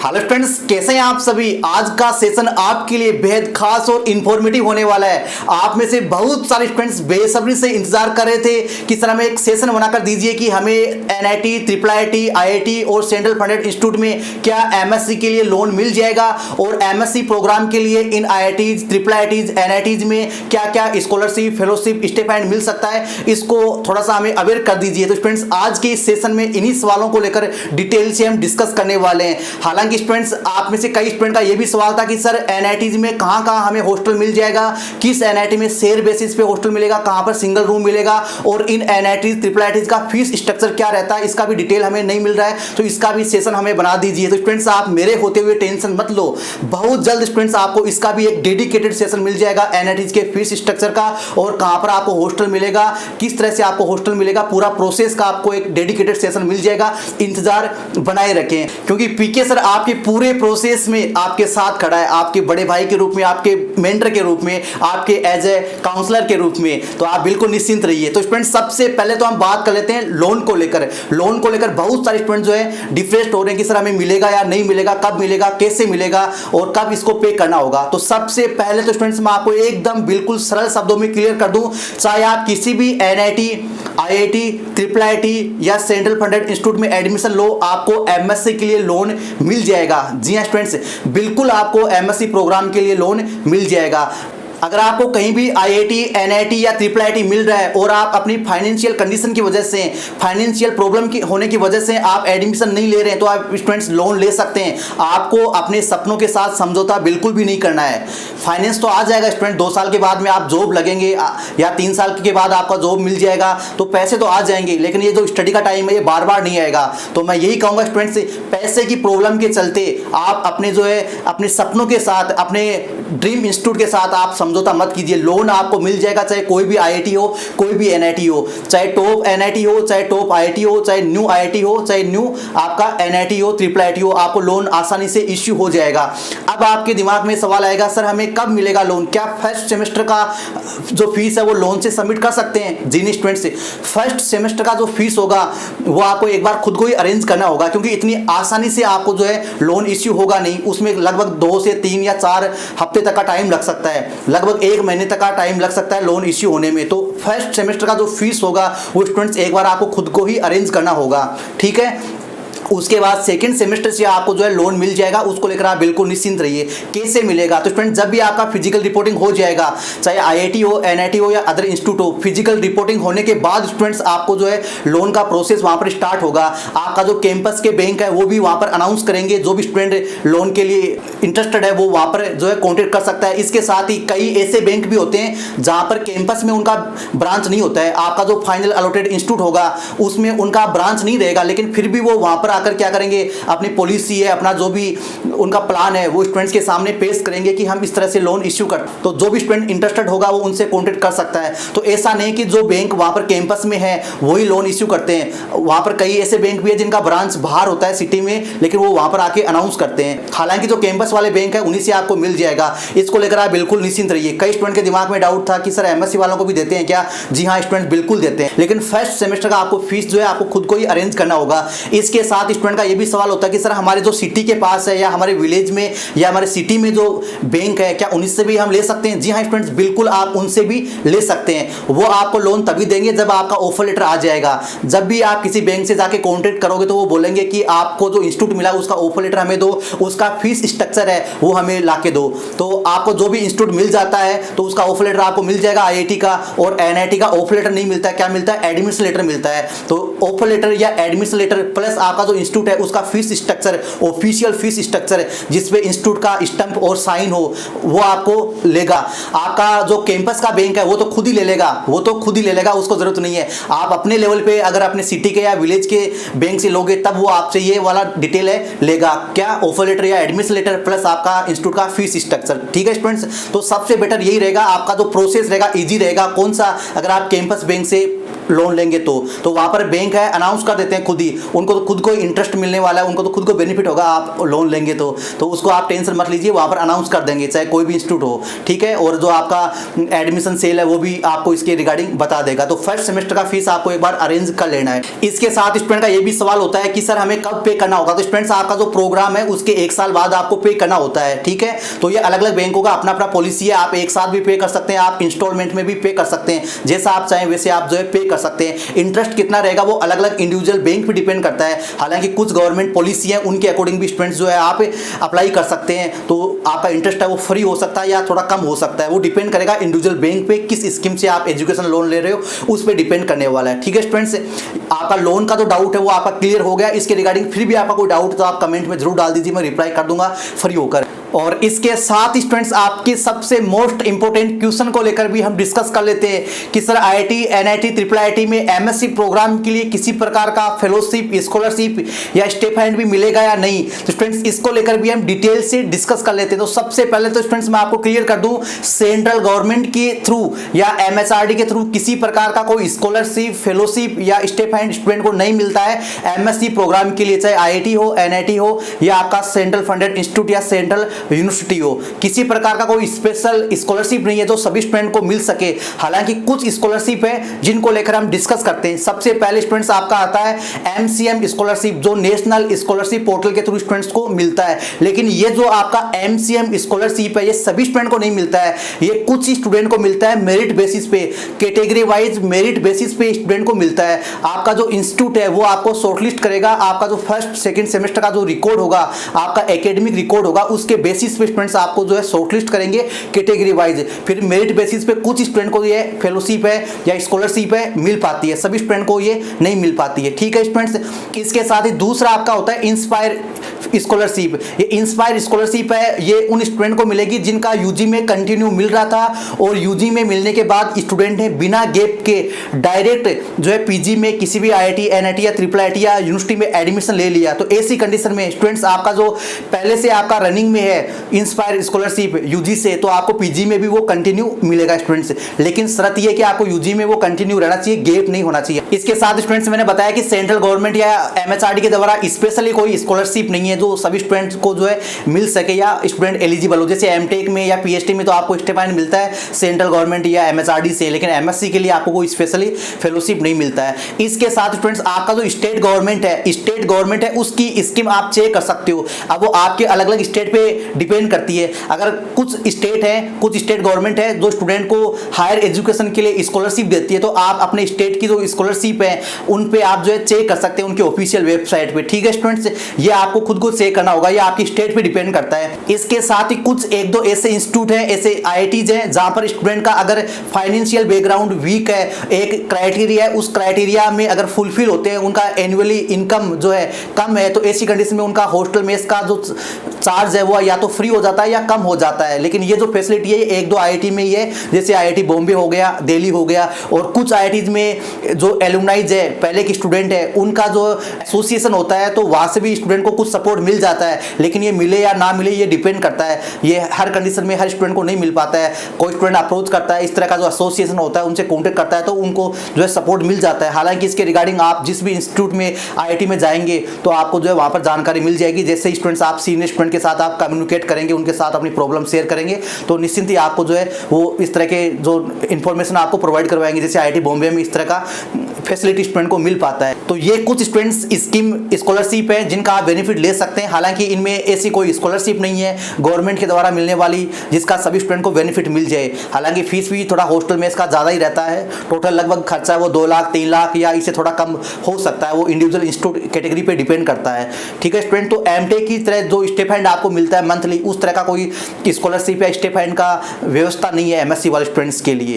Hello friends, कैसे हैं आप सभी। आज का सेशन आपके लिए बेहद खास और इंफॉर्मेटिव होने वाला है। आप में से बहुत सारे स्टूडेंट्स बेसब्री से इंतजार कर रहे थे कि सर हमें एक सेशन बनाकर दीजिए कि हमें एनआईटी, ट्रिपल आईटी, आईआईटी और सेंट्रल फंडेड इंस्टीट्यूट में क्या एमएससी के लिए लोन मिल जाएगा और एमएससी प्रोग्राम के लिए इन आईआईटीज, ट्रिपल आईटीज, एनआईटीज में क्या क्या स्कॉलरशिप, फेलोशिप, स्टिपेंड मिल सकता है, इसको थोड़ा सा हमें अवेयर कर दीजिए। तो फ्रेंड्स, आज के इस सेशन में इन्हीं सवालों को लेकर डिटेल से हम डिस्कस करने वाले हैं। हालांकि स्टूडेंट्स, आप में से कई स्टूडेंट का यह भी सवाल था कि सर एनआईटीज में कहां-कहां हमें हॉस्टल मिल जाएगा, किस एनआईटी में शेयर बेसिस पे हॉस्टल मिलेगा, कहां पर सिंगल रूम मिलेगा और इन एनआईटीज, ट्रिपल आईटीज का फीस स्ट्रक्चर क्या रहता है, इसका भी डिटेल हमें नहीं मिल रहा है, तो इसका भी सेशन हमें बना दीजिए। तो स्टूडेंट्स, आप मेरे होते हुए टेंशन मत लो, बहुत जल्द स्टूडेंट्स आपको इसका भी एक डेडिकेटेड सेशन मिल जाएगा एनआईटीज के फीस स्ट्रक्चर का और कहां पर आपको हॉस्टल मिलेगा, किस तरह से आपको हॉस्टल मिलेगा, पूरा प्रोसेस का आपको एक डेडिकेटेड सेशन मिल जाएगा। इंतजार बनाए रखें, क्योंकि पीके सर आपके पूरे प्रोसेस में आपके साथ खड़ा है, आपके बड़े भाई के रूप में, आपके मेंटर के रूप में, आपके एज ए काउंसलर के रूप में। तो आप बिल्कुल निश्चिंत रहिए। तो स्टूडेंट, सबसे पहले तो हम बात कर लेते हैं लोन को लेकर। लोन को लेकर बहुत सारे स्टूडेंट जो है डिप्रेस्ड हो रहे हैं कि सर हमें मिलेगा या नहीं मिलेगा, कब मिलेगा, कैसे मिलेगा और कब इसको पे करना होगा। तो सबसे पहले तो स्टूडेंट्स, मैं आपको एकदम बिल्कुल सरल शब्दों में क्लियर कर दूं, चाहे आप किसी भी एनआईटी, आईआईटी, ट्रिपल आईटी या सेंट्रल फंडेड इंस्टीट्यूट में एडमिशन लो, आपको एमएससी के लिए लोन मिल जाएगा। जी हाँ स्टूडेंट्स, बिल्कुल आपको एमएससी प्रोग्राम के लिए लोन मिल जाएगा। अगर आपको कहीं भी आईआईटी, एनआईटी या ट्रिपल आईटी मिल रहा है और आप अपनी फाइनेंशियल कंडीशन की वजह से, फाइनेंशियल प्रॉब्लम की होने की वजह से आप एडमिशन नहीं ले रहे हैं, तो आप स्टूडेंट्स लोन ले सकते हैं। आपको अपने सपनों के साथ समझौता बिल्कुल भी नहीं करना है। फाइनेंस तो आ जाएगा स्टूडेंट, 2 साल के बाद में आप जॉब लगेंगे या 3 साल के बाद आपका जॉब मिल जाएगा, तो पैसे तो आ जाएंगे, लेकिन ये जो स्टडी का टाइम है ये बार बार नहीं आएगा। तो मैं यही कहूँगा स्टूडेंट्स, पैसे की प्रॉब्लम के चलते आप अपने जो है अपने सपनों के साथ, अपने ड्रीम इंस्टीट्यूट के साथ आप समझौता मत कीजिए। लोन आपको मिल जाएगा, चाहे कोई भी आईआईटी हो, कोई भी एनआईटी हो, चाहे टॉप एनआईटी हो, चाहे टॉप आईआईटी हो, चाहे न्यू आईआईटी हो, चाहे न्यू आपका एनआईटी हो, ट्रिपल आईटी हो, आपको लोन आसानी से इश्यू हो जाएगा। अब आपके दिमाग में सवाल आएगा, सर हमें कब मिलेगा लोन, क्या फर्स्ट सेमेस्टर का जो फीस है वो लोन से सबमिट कर सकते हैं? जी नहीं स्टूडेंट्स, फर्स्ट सेमेस्टर का जो फीस होगा वो आपको एक बार खुद को ही अरेंज करना होगा, क्योंकि इतनी आसानी से आपको जो है लोन इश्यू होगा नहीं। उसमें लगभग 2 से 3 या 4 हफ्ते तक का टाइम लग सकता है, लगभग 1 महीने तक का टाइम लग सकता है लोन इश्यू होने में। तो फर्स्ट सेमेस्टर का जो फीस होगा वो स्टूडेंट्स एक बार आपको खुद को ही अरेंज करना होगा, ठीक है। उसके बाद सेकंड सेमेस्टर से आपको जो है लोन मिल जाएगा, उसको लेकर आप बिल्कुल निश्चिंत रहिए। कैसे मिलेगा? तो स्टूडेंट, जब भी आपका फिजिकल रिपोर्टिंग हो जाएगा, चाहे आईआईटी हो, एनआईटी हो या अदर इंस्टीट्यूट हो, फिजिकल रिपोर्टिंग होने के बाद स्टूडेंट्स आपको जो है लोन का प्रोसेस वहां पर स्टार्ट होगा। आपका जो कैंपस के बैंक है वो भी वहां पर अनाउंस करेंगे, जो भी स्टूडेंट लोन के लिए इंटरेस्टेड है वो वहां पर जो है कॉन्टेक्ट कर सकता है। इसके साथ ही कई ऐसे बैंक भी होते हैं जहां पर कैंपस में उनका ब्रांच नहीं होता है, आपका जो फाइनल अलॉटेड इंस्टीट्यूट होगा उसमें उनका ब्रांच नहीं रहेगा, लेकिन फिर भी वो वहां पर आकर क्या करेंगे, अपनी पॉलिसी है, अपना जो भी उनका प्लान है वो स्टूडेंट्स के सामने पेश करेंगे कि हम इस तरह से लोन इश्यू कर। तो जो भी स्टूडेंट इंटरेस्टेड होगा वो उनसे कॉन्टेक्ट कर सकता है। तो ऐसा नहीं कि जो बैंक वहां पर कैंपस में है वही लोन इश्यू करते हैं, वहां पर कई ऐसे बैंक भी है जिनका ब्रांच बाहर होता है सिटी में, लेकिन वो वहां पर आके अनाउंस करते हैं। हालांकि जो कैंपस वाले बैंक है उन्हीं से आपको मिल जाएगा, इसको लेकर आप बिल्कुल निश्चिंत रहिए। कई स्टूडेंट के दिमाग में डाउट था कि सर एमएससी वालों को भी देते हैं क्या? जी हाँ स्टूडेंट, बिल्कुल देते हैं, लेकिन फर्स्ट सेमेस्टर का आपको फीस जो है आपको खुद को ही अरेंज करना होगा। इसके साथ स्टूडेंट का ये भी सवाल होता है कि सर हमारे जो सिटी के पास है या हमारे विलेज में या हमारे सिटी में जो बैंक है, क्या उनसे भी हम ले सकते हैं? जी हाँ स्टूडेंट्स, बिल्कुल आप उनसे भी ले सकते हैं। वो आपको लोन तभी देंगे जब आपका ऑफर लेटर आ जाएगा। जब भी आप किसी बैंक से जाके कॉन्टेक्ट करोगे तो वो बोलेंगे कि आपको जो इंस्टीट्यूट मिला उसका ऑफर लेटर हमें दो, उसका फीस स्ट्रक्चर है वो हमें लाके दो। तो आपको जो भी इंस्टीट्यूट मिल जाता है तो उसका ऑफर लेटर आपको मिल जाएगा आईआईटी का, और एनआईटी का ऑफर लेटर नहीं मिलता है, क्या मिलता है? एडमिशन लेटर मिलता है। तो ऑफर लेटर या एडमिशन लेटर प्लस आपका जो इंस्टीट्यूट है उसका fees structure, official fees structure जिसपे इंस्टीट्यूट का स्टैंप और साइन हो, वो आपको लेगा। आपका जो कैंपस का बैंक है वो तो खुद ही ले लेगा, उसको जरूरत नहीं है। आप अपने लेवल पे अगर अपने सिटी के या विलेज के बैंक से लोगे तब वो आपसे ये वाला डिटेल है लेगा, क्या? ऑफर लेटर या एडमिशन लेटर प्लस आपका इंस्टीट्यूट का फीस स्ट्रक्चर, ठीक है स्टूडेंट्स। तो सबसे बेटर यही रहेगा, आपका जो प्रोसेस रहेगा ईजी रहेगा। कौन सा? अगर आप कैंपस बैंक से लोन लेंगे तो वहाँ पर बैंक है अनाउंस कर देते हैं खुद ही, उनको तो खुद को इंटरेस्ट मिलने वाला है, उनको तो खुद को बेनिफिट होगा आप लोन लेंगे तो उसको आप टेंशन मत लीजिए, वहाँ पर अनाउंस कर देंगे चाहे कोई भी इंस्टीट्यूट हो, ठीक है। और जो आपका एडमिशन सेल है वो भी आपको इसके रिगार्डिंग बता देगा। तो फर्स्ट सेमेस्टर का फीस आपको एक बार अरेंज कर लेना है। इसके साथ स्टूडेंट का ये भी सवाल होता है कि सर हमें कब पे करना होगा, तो स्टूडेंट्स आपका जो प्रोग्राम है उसके 1 साल बाद आपको पे करना होता है, ठीक है। तो ये अलग अलग बैंकों का अपना अपना पॉलिसी है, आप एक साथ भी पे कर सकते हैं, आप इंस्टॉलमेंट में भी पे कर सकते हैं, जैसा आप चाहें वैसे आप जो है पे कर सकते हैं। इंटरेस्ट कितना रहेगा वो अलग अलग इंडिविजुअल बैंक पे डिपेंड करता है, हालांकि कुछ गवर्नमेंट पॉलिसी है उनके अकॉर्डिंग भी स्टूडेंट्स जो है आप अप्लाई कर सकते हैं, तो आपका इंटरेस्ट है वो फ्री हो सकता है या थोड़ा कम हो सकता है, वो डिपेंड करेगा इंडिविजुअल बैंक पे किस स्कीम से आप एजुकेशन लोन ले रहे हो उस पर डिपेंड करने वाला है, ठीक है स्टूडेंट्स। आपका लोन का जो डाउट है वो आपका क्लियर हो गया। इसके रिगार्डिंग फिर भी आपका कोई डाउट तो आप कमेंट में जरूर डाल दीजिए, मैं रिप्लाई कर दूंगा फ्री होकर। और इसके साथ स्टूडेंट्स आपके सबसे मोस्ट इंपोर्टेंट क्वेश्चन को लेकर भी हम डिस्कस कर लेते हैं कि sir IIT, NIT, triple IT में एमएससी प्रोग्राम के लिए किसी प्रकार का फेलोशिप, स्कॉलरशिप या स्टिपेंड भी मिलेगा या नहीं, तो स्टूडेंट्स इसको लेकर भी हम डिटेल से डिस्कस कर लेते हैं। तो सबसे पहले तो स्टूडेंट्स मैं आपको क्लियर कर दूं, सेंट्रल गवर्नमेंट के थ्रू या एमएचआरडी के थ्रू किसी प्रकार का कोई स्कॉलरशिप, फेलोशिप या स्टिपेंड स्टूडेंट को नहीं मिलता है एमएससी प्रोग्राम के लिए, चाहे आईआईटी हो, एनआईटी हो या आपका सेंट्रल फंडेड इंस्टीट्यूट या सेंट्रल यूनिवर्सिटी हो। किसी प्रकार का कोई स्पेशल स्कॉलरशिप नहीं है जो सभी स्टूडेंट को मिल सके, हालांकि कुछ स्कॉलरशिप है जिनको लेकर हम डिस्कस करते हैं। सबसे पहले स्टूडेंट्स आपका आता है एमसीएम स्कॉलरशिप, जो नेशनल स्कॉलरशिप पोर्टल के थ्रू स्टूडेंट्स को मिलता है। लेकिन ये जो आपका एमसीएम स्कॉलरशिप है ये सभी स्टूडेंट को नहीं मिलता है, ये कुछ ही स्टूडेंट को मिलता है, मेरिट बेसिस पे, कैटेगरी वाइज मेरिट बेसिस पे स्टूडेंट को मिलता है। आपका जो इंस्टीट्यूट है वो आपको शॉर्टलिस्ट करेगा, आपका जो फर्स्ट सेकंड सेमेस्टर का जो रिकॉर्ड होगा, आपका एकेडमिक रिकॉर्ड होगा, उसके बेसिस पे स्टूडेंट्स आपको जो है शॉर्टलिस्ट करेंगे कैटेगरी वाइज। फिर मेरिट बेसिस पे कुछ स्टूडेंट को ये फेलोशिप है या स्कॉलरशिप है मिल पाती है, सभी स्टूडेंट को ये नहीं मिल पाती है, ठीक है स्टूडेंट्स। इसके साथ ही दूसरा आपका होता है इंस्पायर स्कॉलरशिप। ये इंस्पायर स्कॉलरशिप है, ये उन स्टूडेंट को मिलेगी जिनका यूजी में कंटिन्यू मिल रहा था और यूजी में मिलने के बाद स्टूडेंट ने बिना गैप के डायरेक्ट जो है पीजी में किसी भी आईआईटी, एनआईटी या ट्रिपल आईटी या यूनिवर्सिटी में एडमिशन ले लिया। तो ऐसी कंडीशन में स्टूडेंट्स आपका जो पहले से आपका रनिंग में है इंस्पायर स्कॉलरशिप यूजी से, तो आपको पीजी में भी वो कंटिन्यू मिलेगा स्टूडेंट्स, लेकिन शर्त ये कि आपको यूजी में वो कंटिन्यू रहना चाहिए, गैप नहीं होना चाहिए। इसके साथ स्टूडेंट्स मैंने बताया कि सेंट्रल गवर्नमेंट या एमएचआरडी के द्वारा स्पेशली कोई स्कॉलरशिप नहीं है जो सभी स्टूडेंट्स को जो है मिल सके या स्टूडेंट एलिजिबल हो। जैसे एमटेक में या पीएचडी में तो आपको स्टिपेंड मिलता है सेंट्रल गवर्नमेंट या एमएचआरडी से, लेकिन एमएससी के लिए आपको कोई स्पेशली फेलोशिप नहीं मिलता है। इसके साथ स्टूडेंट्स आपका जो स्टेट गवर्नमेंट है उसकी स्कीम आप चेक कर सकते हो। अब वो आपके अलग अलग स्टेट पे डिपेंड करती है। अगर कुछ स्टेट गवर्नमेंट है जो स्टूडेंट को हायर एजुकेशन के लिए स्कॉलरशिप देती है, तो आप अपने स्टेट की जो स्कॉलरशिप है उन पे आप जो है चेक कर सकते हैं उनके ऑफिशियल वेबसाइट पे, ठीक है स्टूडेंट्स। ये आपको खुद को चेक करना होगा, ये आपकी स्टेट पे डिपेंड करता है। इसके साथ ही कुछ एक दो ऐसे इंस्टीट्यूट हैं, ऐसे आईआईटीज हैं जहां पर स्टूडेंट का अगर फाइनेंशियल बैकग्राउंड वीक है, एक क्राइटेरिया है, उस क्राइटेरिया में अगर फुलफिल होते हैं, उनका एनुअली इनकम जो है कम है, तो ऐसी कंडीशन में उनका हॉस्टल मेस का जो चार्ज है वो या तो फ्री हो जाता है या कम हो जाता है। लेकिन ये जो फैसिलिटी है एक दो आईआईटी में ही है, जैसे आईआईटी बॉम्बे हो गया, दिल्ली हो गया, और कुछ आईआईटीज में जो एलुमनाइज है, पहले के स्टूडेंट है, उनका जो एसोसिएशन होता है तो वहां से भी स्टूडेंट को कुछ सपोर्ट मिल जाता है। लेकिन ये मिले या ना मिले ये डिपेंड करता है, ये हर कंडीशन में हर स्टूडेंट को नहीं मिल पाता है। कोई स्टूडेंट अप्रोच करता है, इस तरह का जो एसोसिएशन होता है उनसे कॉन्टेक्ट करता है तो उनको जो है सपोर्ट मिल जाता है। हालांकि इसके रिगार्डिंग आप जिस भी इंस्टीट्यूट में आईआईटी में जाएंगे तो आपको जो है वहां पर जानकारी मिल जाएगी। जैसे स्टूडेंट्स आप सीनियर स्टूडेंट के साथ आप कम्युनिकेट करेंगे, उनके साथ अपनी प्रॉब्लम शेयर करेंगे, तो निश्चिंत ही आपको जो है वो इस तरह के जो इन्फॉर्मेशन आपको प्रोवाइड करवाएंगे। जैसे आईआईटी बॉम्बे में इस तरह का फैसिलिटी स्टूडेंट को मिल पाता है। तो ये कुछ स्टूडेंट्स स्कीम स्कॉलरशिप है जिनका आप बेनिफिट ले सकते हैं। हालांकि इनमें ऐसी कोई स्कॉलरशिप नहीं है गवर्नमेंट के द्वारा मिलने वाली जिसका सभी स्टूडेंट को बेनिफिट मिल जाए। हालांकि फीस भी थोड़ा हॉस्टल में इसका ज़्यादा ही रहता है, टोटल लगभग खर्चा है वो 2 लाख 3 लाख या इससे थोड़ा कम हो सकता है, वो इंडिविजुअल इंस्टीट्यूट कैटेगरी पे डिपेंड करता है, ठीक है स्टूडेंट। तो एमटेक की तरह जो स्टिपेंड आपको मिलता है मंथली, उस तरह का कोई स्कॉलरशिप या स्टिपेंड का व्यवस्था नहीं है एमएससी वाले स्टूडेंट्स के लिए।